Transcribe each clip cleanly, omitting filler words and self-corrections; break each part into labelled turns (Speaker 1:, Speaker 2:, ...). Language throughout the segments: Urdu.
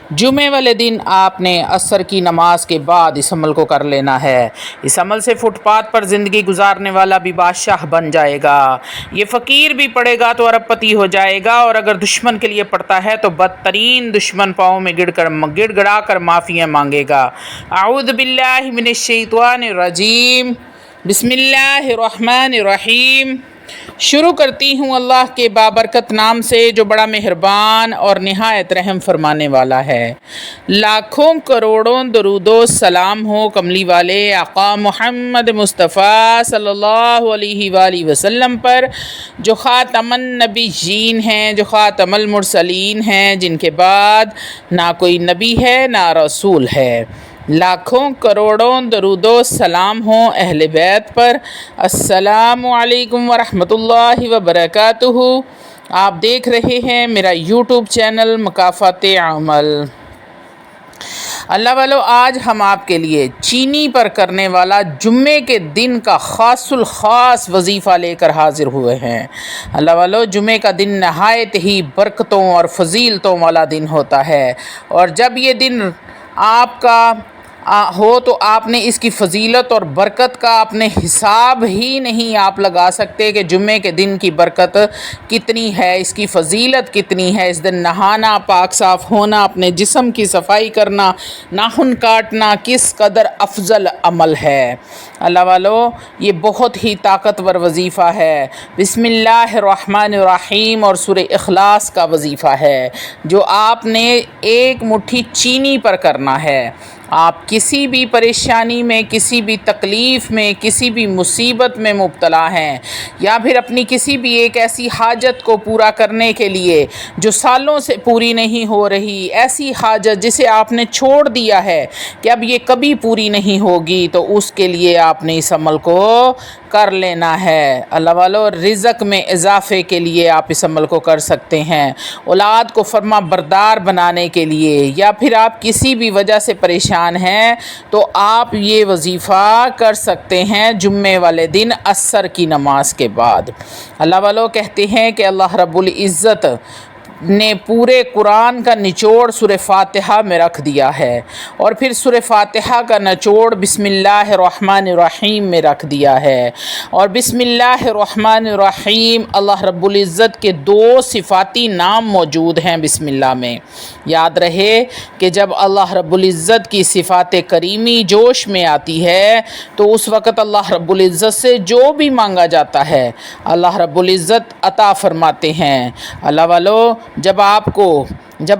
Speaker 1: جمعے والے دن آپ نے عصر کی نماز کے بعد اس عمل کو کر لینا ہے۔ اس عمل سے فٹ پاتھ پر زندگی گزارنے والا بھی بادشاہ بن جائے گا، یہ فقیر بھی پڑے گا تو ارب پتی ہو جائے گا، اور اگر دشمن کے لیے پڑتا ہے تو بدترین دشمن پاؤں میں گڑ گڑا کر معافیاں مانگے گا۔ اعوذ باللہ من الشیطان الرجیم، بسم اللہ الرحمن الرحیم۔ شروع کرتی ہوں اللہ کے بابرکت نام سے جو بڑا مہربان اور نہایت رحم فرمانے والا ہے۔ لاکھوں کروڑوں درود و سلام ہو کملی والے آقا محمد مصطفیٰ صلی اللہ علیہ وآلہ وسلم پر، جو خاتم النبیین ہیں، جو خاتم المرسلین ہیں، جن کے بعد نہ کوئی نبی ہے نہ رسول ہے۔ لاکھوں کروڑوں درود و سلام ہوں اہل بیت پر۔ السلام علیکم ورحمۃ اللہ وبرکاتہ۔ آپ دیکھ رہے ہیں میرا یوٹیوب چینل مکافات عمل۔ اللہ والو، آج ہم آپ کے لیے چینی پر کرنے والا جمعے کے دن کا خاص الخاص وظیفہ لے کر حاضر ہوئے ہیں۔ اللہ والو، جمعے کا دن نہایت ہی برکتوں اور فضیلتوں والا دن ہوتا ہے، اور جب یہ دن آپ کا ہو تو آپ نے اس کی فضیلت اور برکت کا اپنے حساب ہی نہیں آپ لگا سکتے کہ جمعے کے دن کی برکت کتنی ہے، اس کی فضیلت کتنی ہے۔ اس دن نہانا، پاک صاف ہونا، اپنے جسم کی صفائی کرنا، ناخن کاٹنا کس قدر افضل عمل ہے۔ اللہ والو، یہ بہت ہی طاقتور وظیفہ ہے۔ بسم اللہ الرحمن الرحیم اور سورہ اخلاص کا وظیفہ ہے، جو آپ نے ایک مٹھی چینی پر کرنا ہے۔ آپ کسی بھی پریشانی میں، کسی بھی تکلیف میں، کسی بھی مصیبت میں مبتلا ہیں، یا پھر اپنی کسی بھی ایک ایسی حاجت کو پورا کرنے کے لیے جو سالوں سے پوری نہیں ہو رہی، ایسی حاجت جسے آپ نے چھوڑ دیا ہے کہ اب یہ کبھی پوری نہیں ہوگی، تو اس کے لیے آپ نے اس عمل کو کر لینا ہے۔ اللہ والو، رزق میں اضافے کے لیے آپ اس عمل کو کر سکتے ہیں، اولاد کو فرما بردار بنانے کے لیے، یا پھر آپ کسی بھی وجہ سے پریشان ہیں تو آپ یہ وظیفہ کر سکتے ہیں جمعے والے دن عصر کی نماز کے بعد۔ اللہ والو کہتے ہیں کہ اللہ رب العزت نے پورے قرآن کا نچوڑ سورہ فاتحہ میں رکھ دیا ہے، اور پھر سورہ فاتحہ کا نچوڑ بسم اللہ الرحمن الرحیم میں رکھ دیا ہے۔ اور بسم اللہ الرحمن الرحیم، اللہ رب العزت کے دو صفاتی نام موجود ہیں بسم اللہ میں۔ یاد رہے کہ جب اللہ رب العزت کی صفات کریمی جوش میں آتی ہے تو اس وقت اللہ رب العزت سے جو بھی مانگا جاتا ہے اللہ رب العزت عطا فرماتے ہیں۔ اللہ والو، جب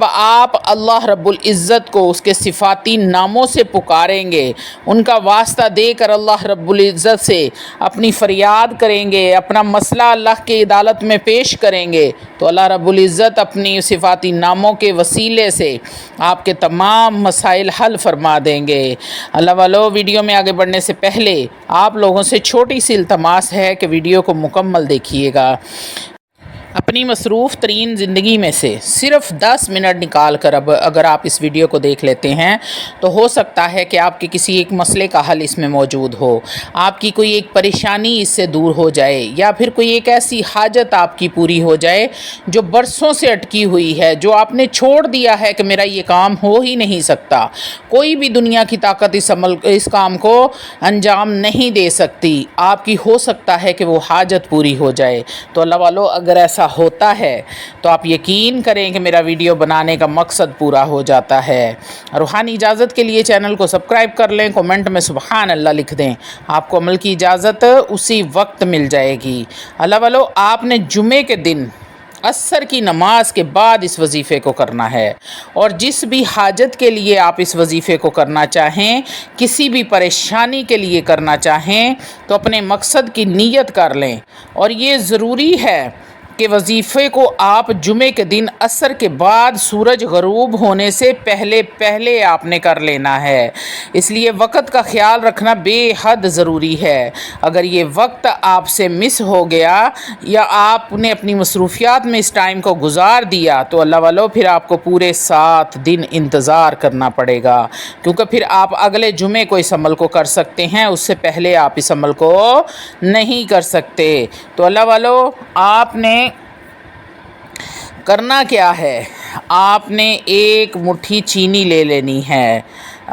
Speaker 1: آپ اللہ رب العزت کو اس کے صفاتی ناموں سے پکاریں گے، ان کا واسطہ دے کر اللہ رب العزت سے اپنی فریاد کریں گے، اپنا مسئلہ اللہ کی عدالت میں پیش کریں گے، تو اللہ رب العزت اپنی صفاتی ناموں کے وسیلے سے آپ کے تمام مسائل حل فرما دیں گے۔ اللہ والو، ویڈیو میں آگے بڑھنے سے پہلے آپ لوگوں سے چھوٹی سی التماس ہے کہ ویڈیو کو مکمل دیکھیے گا۔ اپنی مصروف ترین زندگی میں سے صرف 10 منٹ نکال کر اگر آپ اس ویڈیو کو دیکھ لیتے ہیں تو ہو سکتا ہے کہ آپ کے کسی ایک مسئلے کا حل اس میں موجود ہو، آپ کی کوئی ایک پریشانی اس سے دور ہو جائے، یا پھر کوئی ایک ایسی حاجت آپ کی پوری ہو جائے جو برسوں سے اٹکی ہوئی ہے، جو آپ نے چھوڑ دیا ہے کہ میرا یہ کام ہو ہی نہیں سکتا، کوئی بھی دنیا کی طاقت اس کام کو انجام نہیں دے سکتی، آپ کی ہو سکتا ہے کہ وہ حاجت پوری ہو جائے۔ تو اللہ والو، اگر ایسا ہوتا ہے تو آپ یقین کریں کہ میرا ویڈیو بنانے کا مقصد پورا ہو جاتا ہے۔ روحانی اجازت کے لیے چینل کو سبسکرائب کر لیں، کومنٹ میں سبحان اللہ لکھ دیں، آپ کو عمل کی اجازت اسی وقت مل جائے گی۔ اللہ والو، آپ نے جمعے کے دن عصر کی نماز کے بعد اس وظیفے کو کرنا ہے، اور جس بھی حاجت کے لیے آپ اس وظیفے کو کرنا چاہیں، کسی بھی پریشانی کے لیے کرنا چاہیں، تو اپنے مقصد کی نیت کر لیں، اور یہ ضروری ہے کہ وظیفے کو آپ جمعے کے دن عصر کے بعد سورج غروب ہونے سے پہلے آپ نے کر لینا ہے۔ اس لیے وقت کا خیال رکھنا بے حد ضروری ہے۔ اگر یہ وقت آپ سے مس ہو گیا یا آپ نے اپنی مصروفیات میں اس ٹائم کو گزار دیا تو اللہ والو، پھر آپ کو پورے 7 دن انتظار کرنا پڑے گا، کیونکہ پھر آپ اگلے جمعے کو اس عمل کو کر سکتے ہیں، اس سے پہلے آپ اس عمل کو نہیں کر سکتے۔ تو اللہ والو، آپ نے کرنا کیا ہے، آپ نے ایک مٹھی چینی لے لینی ہے،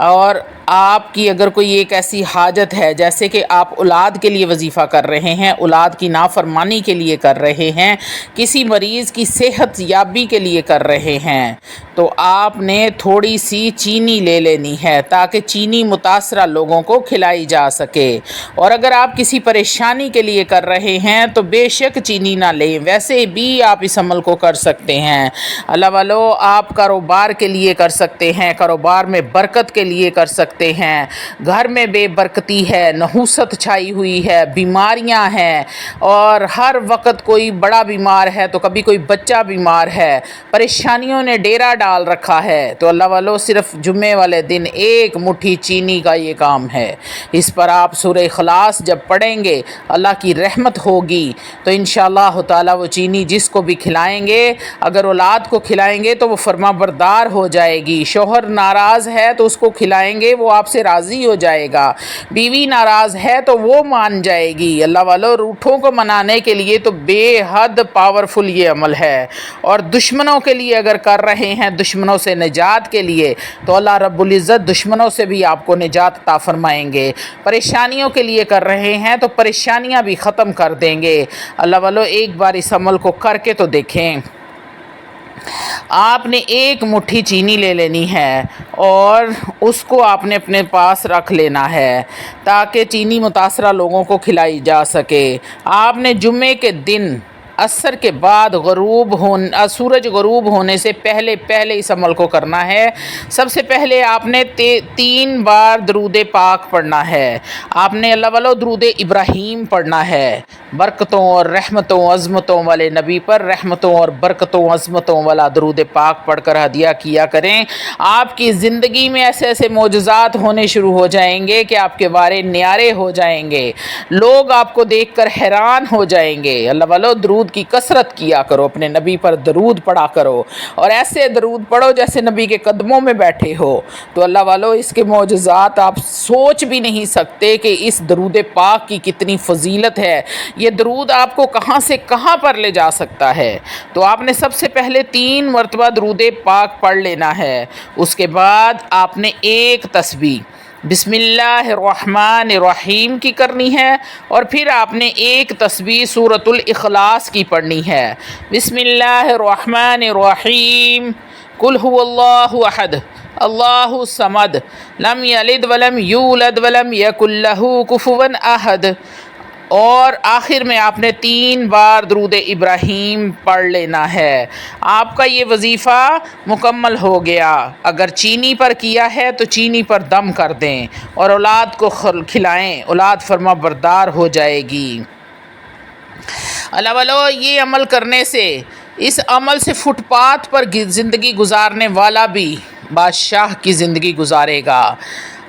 Speaker 1: اور آپ کی اگر کوئی ایک ایسی حاجت ہے جیسے کہ آپ اولاد کے لیے وظیفہ کر رہے ہیں، اولاد کی نافرمانی کے لیے کر رہے ہیں، کسی مریض کی صحت یابی کے لیے کر رہے ہیں، تو آپ نے تھوڑی سی چینی لے لینی ہے تاکہ چینی متاثرہ لوگوں کو کھلائی جا سکے۔ اور اگر آپ کسی پریشانی کے لیے کر رہے ہیں تو بے شک چینی نہ لیں، ویسے بھی آپ اس عمل کو کر سکتے ہیں۔ اللہ والو، آپ کاروبار کے لیے کر سکتے ہیں، کاروبار میں برکت کے لیے کر سکتے ہیں، گھر میں بے برکتی ہے، نحوست چھائی ہوئی ہے، بیماریاں ہیں، اور ہر وقت کوئی بڑا بیمار ہے تو کبھی کوئی بچہ بیمار ہے، پریشانیوں نے ڈیرا ڈال رکھا ہے، تو اللہ والو صرف جمعے والے دن ایک مٹھی چینی کا یہ کام ہے۔ اس پر آپ سورہ اخلاص جب پڑھیں گے اللہ کی رحمت ہوگی، تو انشاءاللہ تعالی وہ چینی جس کو بھی کھلائیں گے، اگر اولاد کو کھلائیں گے تو وہ فرما بردار ہو جائے گی، شوہر ناراض ہے تو اس کو کھلائیں گے وہ آپ سے راضی ہو جائے گا، بیوی ناراض ہے تو وہ مان جائے گی۔ اللہ والو، روٹھوں کو منانے کے لیے تو بے حد پاورفل یہ عمل ہے، اور دشمنوں کے لیے اگر کر رہے ہیں، دشمنوں سے نجات کے لیے، تو اللہ رب العزت دشمنوں سے بھی آپ کو نجات عطا فرمائیں گے۔ پریشانیوں کے لیے کر رہے ہیں تو پریشانیاں بھی ختم کر دیں گے۔ اللہ والو، ایک بار اس عمل کو کر کے تو دیکھیں۔ آپ نے ایک مٹھی چینی لے لینی ہے اور اس کو آپ نے اپنے پاس رکھ لینا ہے تاکہ چینی متاثرہ لوگوں کو کھلائی جا سکے۔ آپ نے جمعے کے دن عصر کے بعد سورج غروب ہونے سے پہلے اس عمل کو کرنا ہے۔ سب سے پہلے آپ نے 3 بار درود پاک پڑھنا ہے۔ آپ نے اللہ والو درود ابراہیم پڑھنا ہے، برکتوں اور رحمتوں عظمتوں والے نبی پر رحمتوں اور برکتوں عظمتوں والا درود پاک پڑھ کر ہدیہ کیا کریں۔ آپ کی زندگی میں ایسے ایسے معجزات ہونے شروع ہو جائیں گے کہ آپ کے وارے نیارے ہو جائیں گے، لوگ آپ کو دیکھ کر حیران ہو جائیں گے۔ اللہ والو، درود کی کثرت کیا کرو، اپنے نبی پر درود پڑھا کرو، اور ایسے درود پڑھو جیسے نبی کے قدموں میں بیٹھے ہو، تو اللہ والو اس کے معجزات آپ سوچ بھی نہیں سکتے کہ اس درود پاک کی کتنی فضیلت ہے۔ یہ درود آپ کو کہاں سے کہاں پر لے جا سکتا ہے۔ تو آپ نے سب سے پہلے 3 مرتبہ درود پاک پڑھ لینا ہے۔ اس کے بعد آپ نے ایک تسبیح بسم اللہ الرحمن الرحیم کی کرنی ہے، اور پھر آپ نے ایک تسبیح سورۃ الاخلاص کی پڑھنی ہے۔ بسم اللہ الرحمن الرحیم، قل هو اللہ احد اللہ الصمد لم یلد ولم یولد ولم یکن لہ کفوا احد، اور آخر میں آپ نے 3 بار درود ابراہیم پڑھ لینا ہے۔ آپ کا یہ وظیفہ مکمل ہو گیا۔ اگر چینی پر کیا ہے تو چینی پر دم کر دیں اور اولاد کو کھلائیں، اولاد فرما بردار ہو جائے گی۔ اللہ والو، یہ عمل کرنے سے، اس عمل سے فٹ پاتھ پر زندگی گزارنے والا بھی بادشاہ کی زندگی گزارے گا،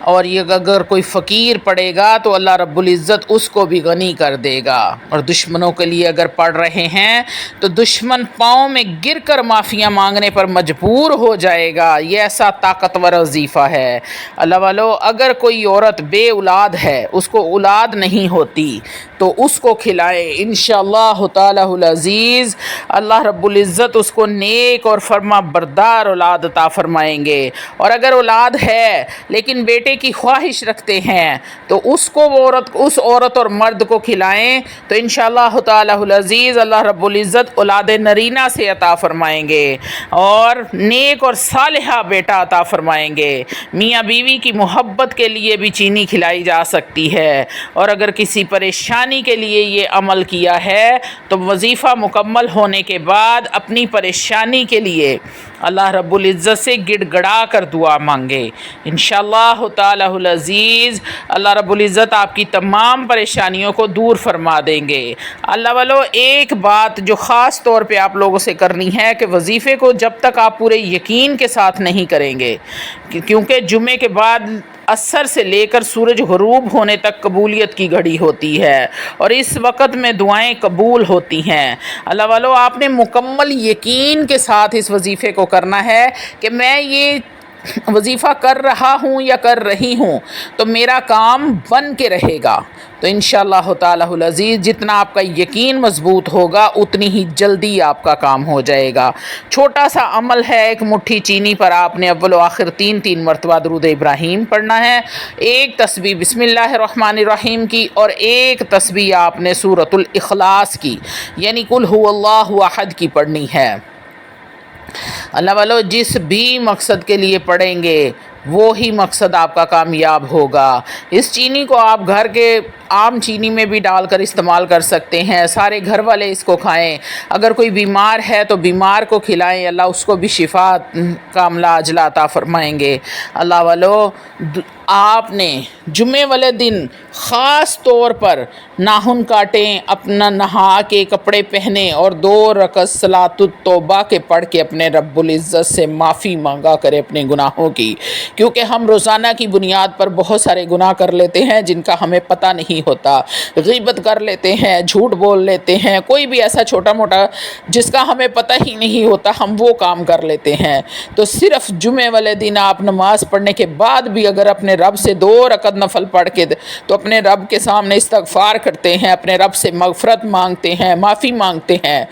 Speaker 1: اور یہ اگر کوئی فقیر پڑے گا تو اللہ رب العزت اس کو بھی غنی کر دے گا۔ اور دشمنوں کے لیے اگر پڑھ رہے ہیں تو دشمن پاؤں میں گر کر معافیاں مانگنے پر مجبور ہو جائے گا۔ یہ ایسا طاقتور وظیفہ ہے۔ اللہ والو، اگر کوئی عورت بے اولاد ہے، اس کو اولاد نہیں ہوتی، تو اس کو کھلائیں، انشاءاللہ تعالی العزیز اللہ رب العزت اس کو نیک اور فرما بردار اولاد عطا فرمائیں گے۔ اور اگر اولاد ہے لیکن بیٹے کی خواہش رکھتے ہیں تو اس عورت اور مرد کو کھلائیں، تو انشاءاللہ تعالی العزیز اللہ رب العزت اولاد نرینہ سے عطا فرمائیں گے اور نیک اور صالحہ بیٹا عطا فرمائیں گے۔ میاں بیوی کی محبت کے لیے بھی چینی کھلائی جا سکتی ہے، اور اگر کسی پریشانی کے لیے یہ عمل کیا ہے تو وظیفہ مکمل ہونے کے بعد اپنی پریشانی کے لیے اللہ رب العزت سے گڑ گڑا کر دعا مانگے۔ انشاءاللہ تعالی العزیز اللہ رب العزت آپ کی تمام پریشانیوں کو دور فرما دیں گے۔ اللہ والو، ایک بات جو خاص طور پہ آپ لوگوں سے کرنی ہے کہ وظیفے کو جب تک آپ پورے یقین کے ساتھ نہیں کریں گے، کیونکہ جمعے کے بعد عصر سے لے کر سورج غروب ہونے تک قبولیت کی گھڑی ہوتی ہے، اور اس وقت میں دعائیں قبول ہوتی ہیں۔ اللہ والو، آپ نے مکمل یقین کے ساتھ اس وظیفے کو کرنا ہے کہ میں یہ وظیفہ کر رہا ہوں یا کر رہی ہوں تو میرا کام بن کے رہے گا، تو انشاءاللہ تعالی العزیز جتنا آپ کا یقین مضبوط ہوگا اتنی ہی جلدی آپ کا کام ہو جائے گا۔ چھوٹا سا عمل ہے، ایک مٹھی چینی پر آپ نے اول و آخر 3 مرتبہ درود ابراہیم پڑھنا ہے، ایک تسبیح بسم اللہ الرحمن الرحیم کی، اور ایک تسبیح آپ نے سورۃ الاخلاص کی یعنی قل هو اللہ احد کی پڑھنی ہے۔ اللہ والو جس بھی مقصد کے لیے پڑھیں گے وہی مقصد آپ کا کامیاب ہوگا۔ اس چینی کو آپ گھر کے عام چینی میں بھی ڈال کر استعمال کر سکتے ہیں، سارے گھر والے اس کو کھائیں، اگر کوئی بیمار ہے تو بیمار کو کھلائیں، اللہ اس کو بھی شفا کا علاج عطا فرمائیں گے۔ اللہ والو آپ نے جمعے والے دن خاص طور پر ناخن کاٹیں، اپنا نہا کے کپڑے پہنیں اور 2 رکعت صلاۃ التوبہ کے پڑھ کے اپنے رب العزت سے معافی مانگا کریں اپنے گناہوں کی، کیونکہ ہم روزانہ کی بنیاد پر بہت سارے گناہ کر لیتے ہیں جن کا ہمیں پتہ نہیں ہوتا، غیبت کر لیتے ہیں، جھوٹ بول لیتے ہیں، کوئی بھی ایسا چھوٹا موٹا جس کا ہمیں پتہ ہی نہیں ہوتا ہم وہ کام کر لیتے ہیں۔ تو صرف جمعے والے دن آپ نماز پڑھنے کے بعد بھی اگر اپنے رب سے 2 رکعت نفل پڑھ کے تو اپنے رب کے سامنے استغفار کرتے ہیں، اپنے رب سے مغفرت مانگتے ہیں، معافی مانگتے ہیں،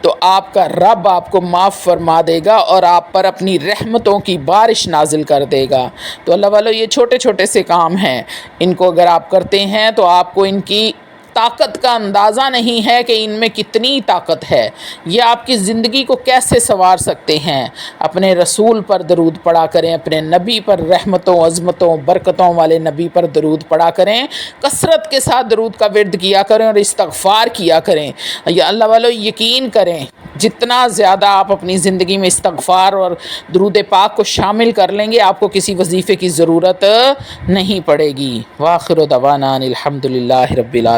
Speaker 1: تو آپ کا رب آپ کو معاف فرما دے گا اور آپ پر اپنی رحمتوں کی بارش نازل کر دے گا۔ تو اللہ والو یہ چھوٹے چھوٹے سے کام ہیں، ان کو اگر آپ کرتے ہیں تو آپ کو ان کی طاقت کا اندازہ نہیں ہے کہ ان میں کتنی طاقت ہے، یہ آپ کی زندگی کو کیسے سنوار سکتے ہیں۔ اپنے رسول پر درود پڑھا کریں، اپنے نبی پر، رحمتوں عظمتوں برکتوں والے نبی پر درود پڑھا کریں، کثرت کے ساتھ درود کا ورد کیا کریں اور استغفار کیا کریں۔ یا اللہ والو یقین کریں جتنا زیادہ آپ اپنی زندگی میں استغفار اور درود پاک کو شامل کر لیں گے آپ کو کسی وظیفے کی ضرورت نہیں پڑے گی۔ وآخر دعوانا الحمدللہ رب العالمین۔